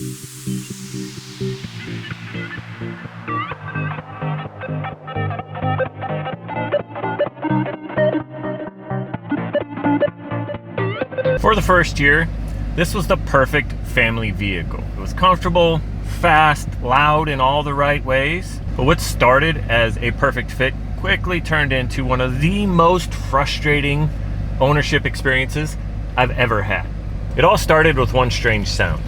For the first year, this was the perfect family vehicle. It was comfortable, fast, loud in all the right ways. But what started as a perfect fit quickly turned into one of the most frustrating ownership experiences I've ever had. It all started with one strange sound,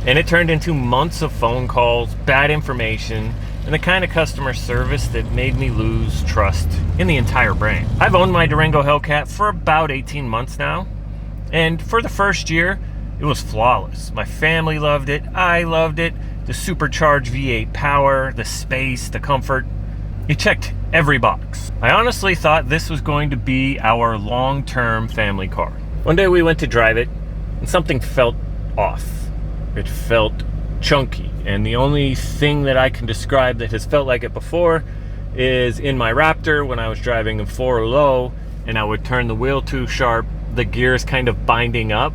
and it turned into months of phone calls, bad information, and the kind of customer service that made me lose trust in the entire brand. I've owned my Durango Hellcat for about 18 months now, and for the first year, it was flawless. My family loved it, I loved it, the supercharged V8 power, the space, the comfort. It checked every box. I honestly thought this was going to be our long-term family car. One day we went to drive it, and something felt off. It felt chunky, and the only thing that I can describe that has felt like it before is in my Raptor when I was driving in 4 low, and I would turn the wheel too sharp, the gears kind of binding up,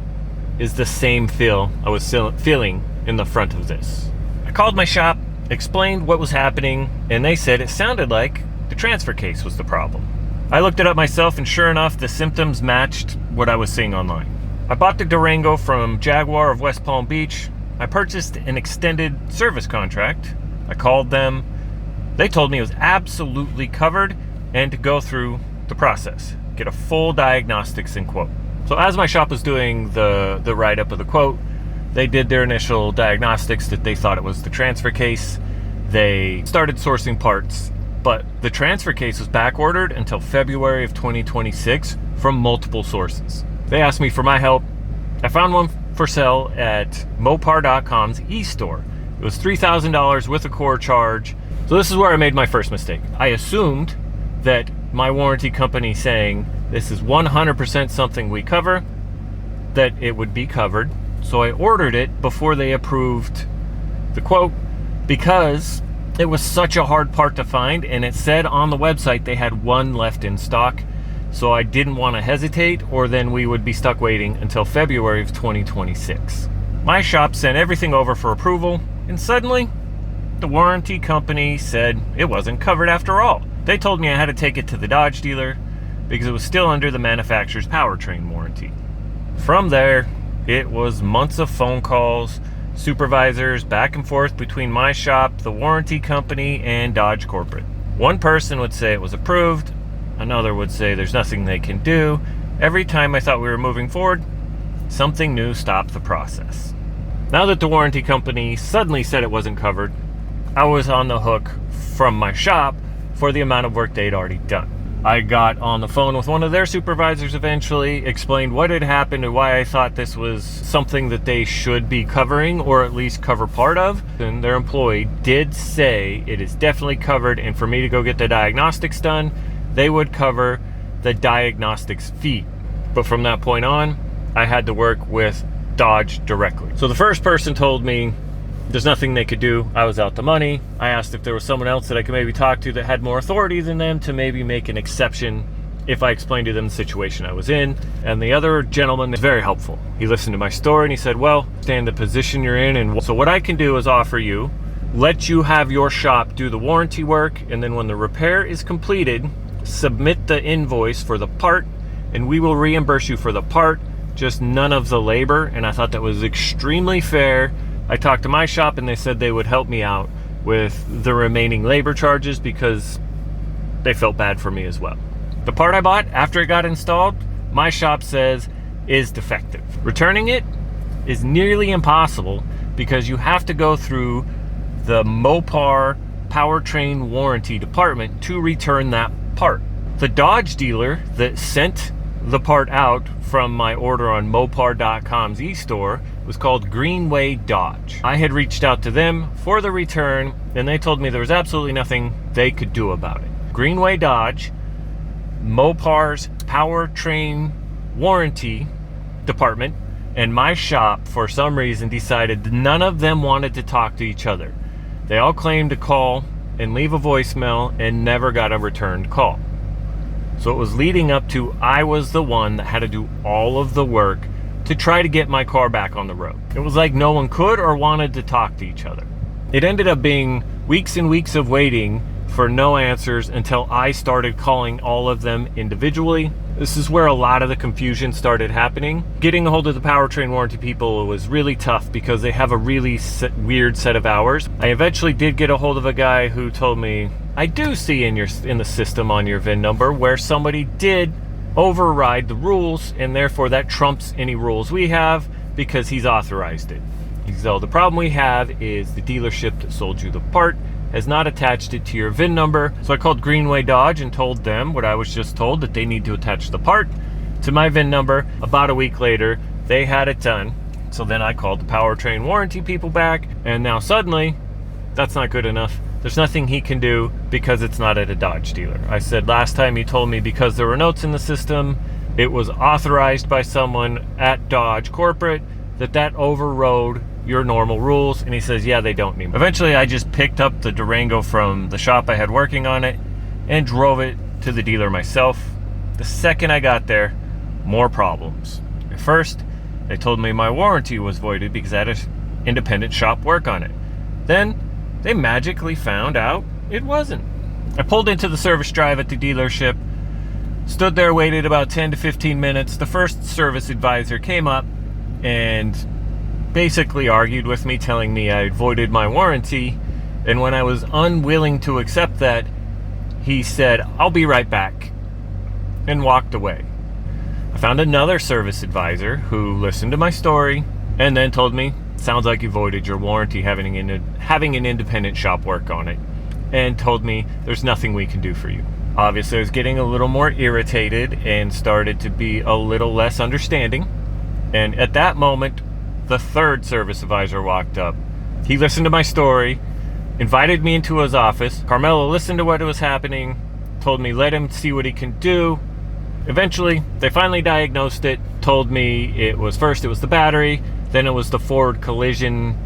is the same feel I was feeling in the front of this. I called my shop, explained what was happening, and they said it sounded like the transfer case was the problem. I looked it up myself, and sure enough, the symptoms matched what I was seeing online. I bought the Durango from Jaguar of West Palm Beach. I purchased an extended service contract. I called them. They told me it was absolutely covered and to go through the process, get a full diagnostics and quote. So as my shop was doing the write-up of the quote, they did their initial diagnostics that they thought it was the transfer case. They started sourcing parts, but the transfer case was back ordered until February of 2026 from multiple sources. They asked me for my help. I found one for sale at Mopar.com's e-store. It was $3,000 with a core charge. So this is where I made my first mistake. I assumed that my warranty company saying this is 100% something we cover, that it would be covered. So I ordered it before they approved the quote because it was such a hard part to find, and it said on the website they had one left in stock. So I didn't want to hesitate, or then we would be stuck waiting until February of 2026. My shop sent everything over for approval, and suddenly the warranty company said it wasn't covered after all. They told me I had to take it to the Dodge dealer because it was still under the manufacturer's powertrain warranty. From there, it was months of phone calls, supervisors back and forth between my shop, the warranty company, and Dodge corporate. One person would say it was approved, another would say there's nothing they can do. Every time I thought we were moving forward, something new stopped the process. Now that the warranty company suddenly said it wasn't covered, I was on the hook from my shop for the amount of work they'd already done. I got on the phone with one of their supervisors eventually, explained what had happened and why I thought this was something that they should be covering, or at least cover part of. And their employee did say it is definitely covered, and for me to go get the diagnostics done, they would cover the diagnostics fee. But from that point on, I had to work with Dodge directly. So the first person told me there's nothing they could do. I was out the money. I asked if there was someone else that I could maybe talk to that had more authority than them to maybe make an exception if I explained to them the situation I was in. And the other gentleman was very helpful. He listened to my story and he said, well, understand the position you're in, and so what I can do is offer you, let you have your shop do the warranty work, and then when the repair is completed, submit the invoice for the part, and we will reimburse you for the part, just none of the labor. And I thought that was extremely fair. I talked to my shop and they said they would help me out with the remaining labor charges because they felt bad for me as well. The part I bought after it got installed, my shop says is defective. Returning it is nearly impossible because you have to go through the Mopar powertrain warranty department to return that part. The Dodge dealer that sent the part out from my order on Mopar.com's e-store was called Greenway Dodge. I had reached out to them for the return, and they told me there was absolutely nothing they could do about it. Greenway Dodge, Mopar's powertrain warranty department, and my shop, for some reason, decided none of them wanted to talk to each other. They all claimed to call and leave a voicemail and never got a returned call. So it was leading up to I was the one that had to do all of the work to try to get my car back on the road. It was like no one could or wanted to talk to each other. It ended up being weeks and weeks of waiting for no answers until I started calling all of them individually. This is where a lot of the confusion started happening. Getting a hold of the powertrain warranty people was really tough because they have a really weird set of hours. I eventually did get a hold of a guy who told me, I do see in the system on your VIN number where somebody did override the rules, and therefore that trumps any rules we have because he's authorized it. So the problem we have is the dealership that sold you the part has not attached it to your VIN number. So I called Greenway Dodge and told them what I was just told, that they need to attach the part to my VIN number. About a week later, they had it done. So then I called the powertrain warranty people back, and now suddenly that's not good enough. There's nothing he can do because it's not at a Dodge dealer. I said last time he told me because there were notes in the system, it was authorized by someone at Dodge corporate, that overrode your normal rules, and he says, yeah, they don't need me. Eventually, I just picked up the Durango from the shop I had working on it and drove it to the dealer myself. The second I got there, more problems. At first, they told me my warranty was voided because I had an independent shop work on it. Then, they magically found out it wasn't. I pulled into the service drive at the dealership, stood there, waited about 10 to 15 minutes. The first service advisor came up and basically argued with me, telling me I had voided my warranty, and when I was unwilling to accept that, he said, I'll be right back, and walked away. I found another service advisor who listened to my story and then told me, sounds like you voided your warranty having an independent shop work on it, and told me there's nothing we can do for you. Obviously, I was getting a little more irritated and started to be a little less understanding, and at that moment, the third service advisor walked up. He listened to my story, invited me into his office. Carmelo listened to what was happening, told me let him see what he can do. Eventually, they finally diagnosed it, told me it was the battery, then it was the forward collision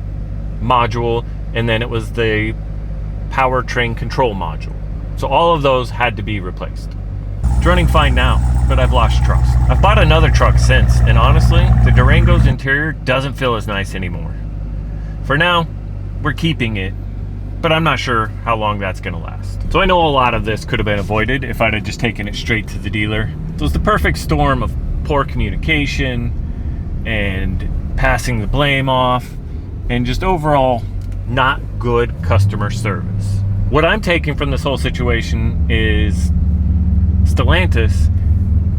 module, and then it was the powertrain control module. So all of those had to be replaced. It's running fine now, but I've lost trust. I've bought another truck since, and honestly, the Durango's interior doesn't feel as nice anymore. For now, we're keeping it, but I'm not sure how long that's gonna last. So I know a lot of this could have been avoided if I'd have just taken it straight to the dealer. So it's the perfect storm of poor communication and passing the blame off and just overall not good customer service. What I'm taking from this whole situation is Stellantis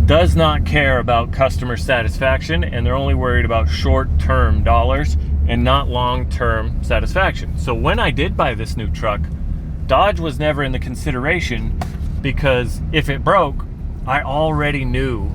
does not care about customer satisfaction, and they're only worried about short-term dollars and not long-term satisfaction. So when I did buy this new truck, Dodge was never in the consideration because if it broke, I already knew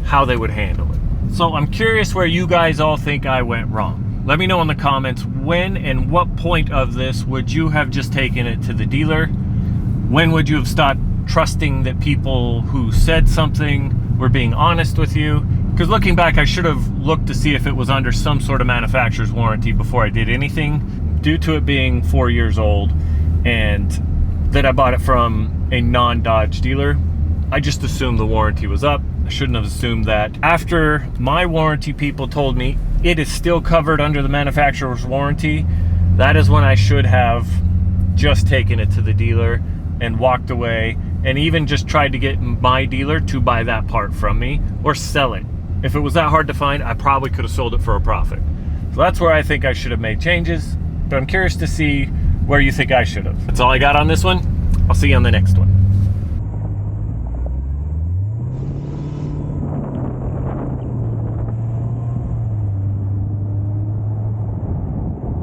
how they would handle it. So I'm curious where you guys all think I went wrong. Let me know in the comments, when and what point of this would you have just taken it to the dealer? When would you have stopped trusting that people who said something were being honest with you? Because looking back, I should have looked to see if it was under some sort of manufacturer's warranty before I did anything. Due to it being 4 years old and that I bought it from a non-Dodge dealer, I just assumed the warranty was up. I shouldn't have assumed that. After my warranty people told me it is still covered under the manufacturer's warranty, that is when I should have just taken it to the dealer and walked away, and even just tried to get my dealer to buy that part from me or sell it. If it was that hard to find, I probably could have sold it for a profit. So that's where I think I should have made changes, but I'm curious to see where you think I should have. That's all I got on this one. I'll see you on the next one.